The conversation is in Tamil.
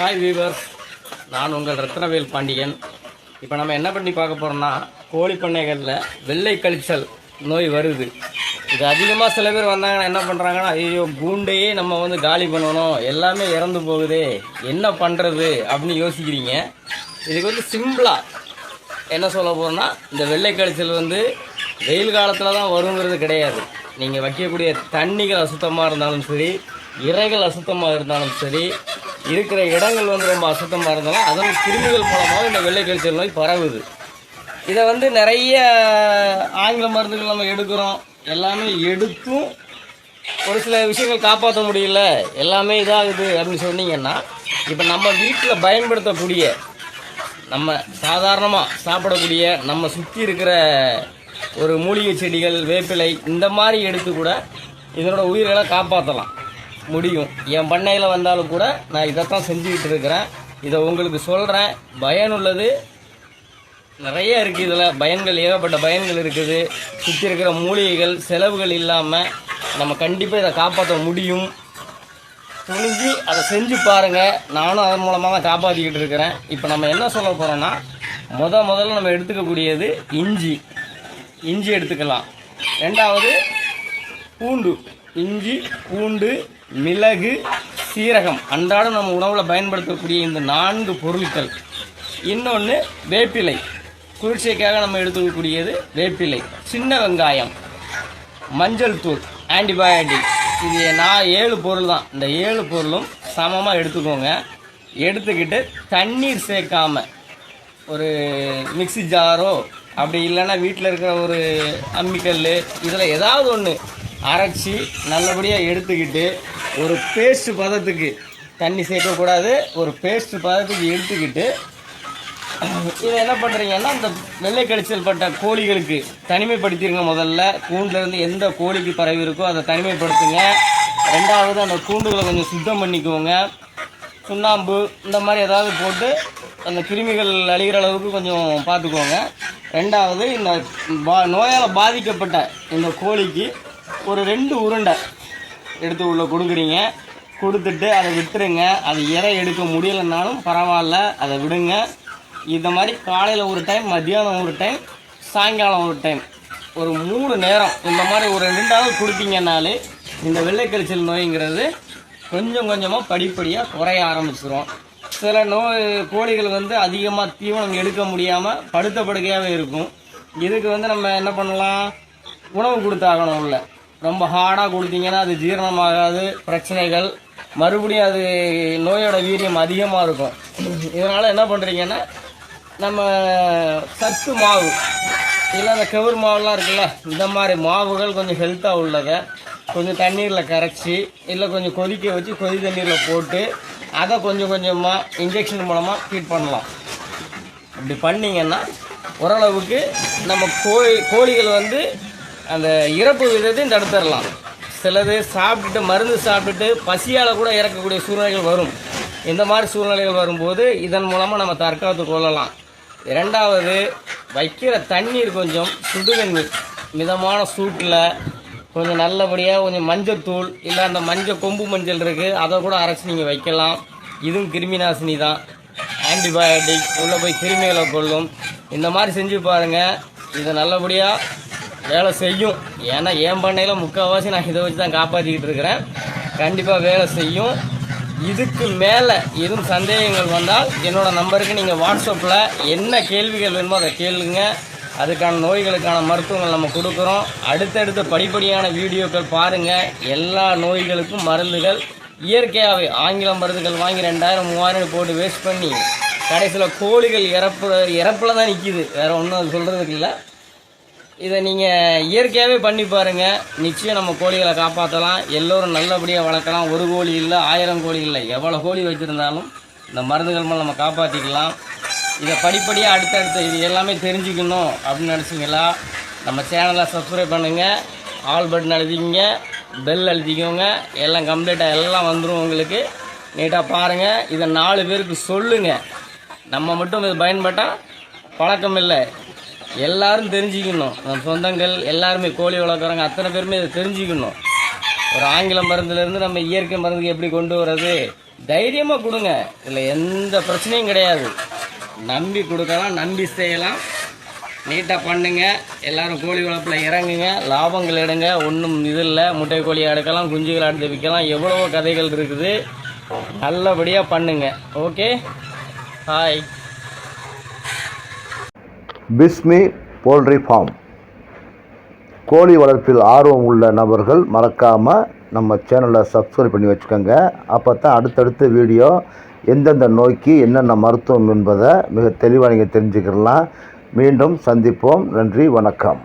ஹாய் வீவர்ஸ், நான் உங்கள் ரத்னவேல் பாண்டியன். இப்போ நம்ம என்ன பண்ணி பார்க்க போகிறோம்னா, கோழி பண்ணைகளில் வெள்ளை கழிச்சல் நோய் வருது. இது அதிகமாக சில பேர் வந்தாங்கன்னா என்ன பண்ணுறாங்கன்னா, ஐயோ கூண்டையே நம்ம காலி பண்ணணும், எல்லாமே இறந்து போகுது, என்ன பண்ணுறது அப்படின்னு யோசிக்கிறீங்க. இதுக்கு சிம்பிளாக என்ன சொல்ல போகிறோன்னா, இந்த வெள்ளை கழிச்சல் வெயில் காலத்தில் தான் வருங்கிறது கிடையாது. நீங்கள் வைக்கக்கூடிய தண்ணிகள் அசுத்தமாக இருந்தாலும் சரி, இறைகள் அசுத்தமாக இருந்தாலும் சரி, இருக்கிற இடங்கள் ரொம்ப அசுத்தமாக இருந்தாலும் அதன் கிருமிகள் மூலமாக இந்த வெள்ளை கழிச்சல் நோய் பரவுது. இதை நிறைய ஆங்கில மருந்துகள் நம்ம எடுக்கிறோம், எல்லாமே எடுத்தும் ஒரு சில விஷயங்கள் காப்பாற்ற முடியல, எல்லாமே இதாகுது அப்படின்னு சொன்னீங்கன்னா, இப்போ நம்ம வீட்டில் பயன்படுத்தக்கூடிய, நம்ம சாதாரணமாக சாப்பிடக்கூடிய, நம்ம சுற்றி இருக்கிற ஒரு மூலிகை செடிகள், வேப்பிலை, இந்த மாதிரி எடுத்து கூட இதனோட உயிர்களை காப்பாற்றலாம் முடியும். என் பண்ணையில் வந்தாலும் கூட நான் இதைத்தான் செஞ்சுக்கிட்டு இருக்கிறேன். இதை உங்களுக்கு சொல்கிறேன். பயனுள்ளது நிறைய இருக்குது. இதில் பயன்கள், ஏகப்பட்ட பயன்கள் இருக்குது. சுற்றி இருக்கிற மூலிகைகள், செலவுகள் இல்லாமல் நம்ம கண்டிப்பாக இதை காப்பாற்ற முடியும். துணிஞ்சு அதை செஞ்சு பாருங்கள். நானும் அதன் மூலமாக தான் காப்பாற்றிக்கிட்டு இருக்கிறேன். இப்போ நம்ம என்ன சொல்ல போகிறோன்னா, முதல்ல நம்ம எடுத்துக்கக்கூடியது இஞ்சி எடுத்துக்கலாம். ரெண்டாவது பூண்டு, இஞ்சி, பூண்டு, மிளகு, சீரகம், அன்றாடம் நம்ம உணவில் பயன்படுத்தக்கூடிய இந்த 4 பொருட்கள். இன்னொன்று வேப்பிலை, குளிர்ச்சிக்காக நம்ம எடுத்துக்கக்கூடியது வேப்பிலை, சின்ன வெங்காயம், மஞ்சள் தூள், ஆன்டிபயோட்டிக். இது நான் 7 பொருள் தான். இந்த 7 பொருளும் சமமாக எடுத்துக்கோங்க. எடுத்துக்கிட்டு தண்ணீர் சேர்க்காமல் ஒரு மிக்சி ஜாரோ அப்படி இல்லைன்னா வீட்டில் இருக்கிற ஒரு அம்மிக்கல், இதில் ஏதாவது ஒன்று அரைச்சி நல்லபடியாக எடுத்துக்கிட்டு ஒரு பேஸ்ட் பதத்துக்கு, தண்ணி சேர்க்கக்கூடாது, ஒரு பேஸ்ட் பதத்துக்கு எடுத்துக்கிட்டு இதை என்ன பண்ணுறீங்கன்னா, இந்த வெள்ளை கழிச்சல் பட்ட கோழிகளுக்கு தனிமைப்படுத்திடுங்க. முதல்ல கூண்டுலேருந்து எந்த கோழிக்கு பரவி இருக்கோ அதை தனிமைப்படுத்துங்க. ரெண்டாவது அந்த கூண்டுகளை கொஞ்சம் சுத்தம் பண்ணிக்கோங்க. சுண்ணாம்பு இந்த மாதிரி ஏதாவது போட்டு அந்த கிருமிகள் அழிகிற அளவுக்கு கொஞ்சம் பார்த்துக்கோங்க. ரெண்டாவது இந்த நோயால் பாதிக்கப்பட்ட இந்த கோழிக்கு ஒரு 2 உருண்டை எடுத்து உள்ள கொடுக்குறீங்க. கொடுத்துட்டு அதை விட்டுருங்க. அது இறை எடுக்க முடியலைன்னாலும் பரவாயில்ல, அதை விடுங்க. இந்த மாதிரி காலையில் ஒரு டைம், மத்தியானம் ஒரு டைம், சாயங்காலம் ஒரு டைம், ஒரு 3 நேரம் இந்த மாதிரி ஒரு 2 கொடுத்தீங்கன்னாலே இந்த வெள்ளை கழிச்சல் நோய்ங்கிறது கொஞ்சம் கொஞ்சமாக படிப்படியாக குறைய ஆரம்பிச்சிடும். சில கோழிகள் அதிகமாக தீவனம் எடுக்க முடியாமல் படுத்த படுக்கையாகவே இருக்கும். இதுக்கு நம்ம என்ன பண்ணலாம், உணவு கொடுத்தாகணும். உள்ள ரொம்ப ஹார்டாக கொடுத்தீங்கன்னா அது ஜீரணமாகாது, பிரச்சனைகள், மறுபடியும் அது நோயோட வீரியம் அதிகமாக இருக்கும். இதனால் என்ன பண்ணுறீங்கன்னா, நம்ம சத்து மாவு இல்லை அந்த கெவுர் மாவுலாம் இருக்குல்ல, இந்த மாதிரி மாவுகள் கொஞ்சம் ஹெல்த்தாக உள்ளதை கொஞ்சம் தண்ணீரில் கரைச்சி இல்லை கொஞ்சம் கொதிக்க வச்சு கொதி தண்ணீரில் போட்டு அதை கொஞ்சம் கொஞ்சமாக இன்ஜெக்ஷன் மூலமாக ஃபீட் பண்ணலாம். அப்படி பண்ணிங்கன்னா ஓரளவுக்கு நம்ம கோழிகள் அந்த இறப்பு விதத்தையும் தடுத்துடலாம். சிலது சாப்பிட்டுட்டு, மருந்து சாப்பிட்டுட்டு பசியால் கூட இறக்கக்கூடிய சூழ்நிலைகள் வரும். இந்த மாதிரி சூழ்நிலைகள் வரும்போது இதன் மூலமாக நம்ம தற்காத்து கொள்ளலாம். இரண்டாவது, வைக்கிற தண்ணீர் கொஞ்சம் சுடுதண்ணீர், மிதமான சூட்டில் கொஞ்சம் நல்லபடியாக கொஞ்சம் மஞ்சத்தூள் இல்லை அந்த கொம்பு மஞ்சள் இருக்குது, அதை கூட அரைச்சி நீங்கள் வைக்கலாம். இதுவும் கிருமி நாசினி தான், ஆன்டிபயோட்டிக், உள்ளே போய் கிருமிகளை கொள்ளும். இந்த மாதிரி செஞ்சு பாருங்கள். இதை நல்லபடியாக வேலை செய்யும். ஏன்னா என் பண்ணையில் முக்கால்வாசி நான் இதை வச்சு தான் காப்பாற்றிக்கிட்டு இருக்கிறேன். கண்டிப்பாக வேலை செய்யும். இதுக்கு மேலே எதுவும் சந்தேகங்கள் வந்தால் என்னோடய நம்பருக்கு நீங்கள் வாட்ஸ்அப்பில் என்ன கேள்விகள் வேணுமோ அதை கேளுங்க. அதுக்கான நோய்களுக்கான மருத்துவங்கள் நம்ம கொடுக்குறோம். அடுத்தடுத்த படிப்படியான வீடியோக்கள் பாருங்கள். எல்லா நோய்களுக்கும் மருந்துகள் இயற்கையாகவே, ஆங்கில மருந்துகள் வாங்கி 2000 3000 போட்டு வேஸ்ட் பண்ணி கடைசியில் கோழிகள் இறப்பில் தான் நிற்கிது. வேறு ஒன்றும் அது சொல்கிறதுக்கு இல்லை. இதை நீங்கள் இயற்கையாகவே பண்ணி பாருங்கள். நிச்சயம் நம்ம கோழிகளை காப்பாற்றலாம். எல்லோரும் நல்லபடியாக வளர்க்கலாம். 1 கோழி இல்லை, 1000 கோழி இல்லை, எவ்வளோ கோழி வச்சுருந்தாலும் இந்த மருந்துகள் மூலம் நம்ம காப்பாற்றிக்கலாம். இதை படிப்படியாக அடுத்தடுத்து இது எல்லாமே தெரிஞ்சுக்கணும் அப்படின்னு நினச்சிங்களா, நம்ம சேனலை சப்ஸ்கிரைப் பண்ணுங்கள், ஆல் பட்டன் அழுத்திங்க, பெல் அழுத்திக்கோங்க. எல்லாம் கம்ப்ளீட்டாக எல்லாம் வந்துடும் உங்களுக்கு. நீட்டாக பாருங்கள். இதை 4 பேருக்கு சொல்லுங்கள். நம்ம மட்டும் இது பயன்பட்டால் பழக்கம் இல்லை, எல்லாரும் தெரிஞ்சுக்கணும். நம்ம சொந்தங்கள் எல்லாருமே, கோழி வளர்க்குறவங்க அத்தனை பேருமே இதை தெரிஞ்சுக்கணும். ஒரு ஆங்கில மருந்துலேருந்து நம்ம இயற்கை மருந்துக்கு எப்படி கொண்டு வர்றது, தைரியமாக கொடுங்க. இதில் எந்த பிரச்சனையும் கிடையாது. நம்பி கொடுக்கலாம், நம்பி செய்யலாம். நீட்டாக பண்ணுங்க. எல்லோரும் கோழி வளர்ப்பில் இறங்குங்க, லாபங்கள் எடுங்க. ஒன்றும் இது இல்லை. முட்டை கோழியை எடுக்கலாம், குஞ்சுகளை எடுத்து விற்கலாம், எவ்வளவோ கதைகள் இருக்குது. நல்லபடியாக பண்ணுங்க. Okay, hi. Bismi poultry farm. கோழி வளர்ப்பில் ஆர்வம் உள்ள நபர்கள் மறக்காமல் நம்ம சேனலை சப்ஸ்கிரைப் பண்ணி வச்சுக்கோங்க. அப்போ தான் அடுத்தடுத்த வீடியோ எந்தெந்த நோய்க்கு என்னென்ன மருத்துவம் என்பதை மிக தெளிவாக நீங்கள் தெரிஞ்சுக்கலாம். மீண்டும் சந்திப்போம். நன்றி, வணக்கம்.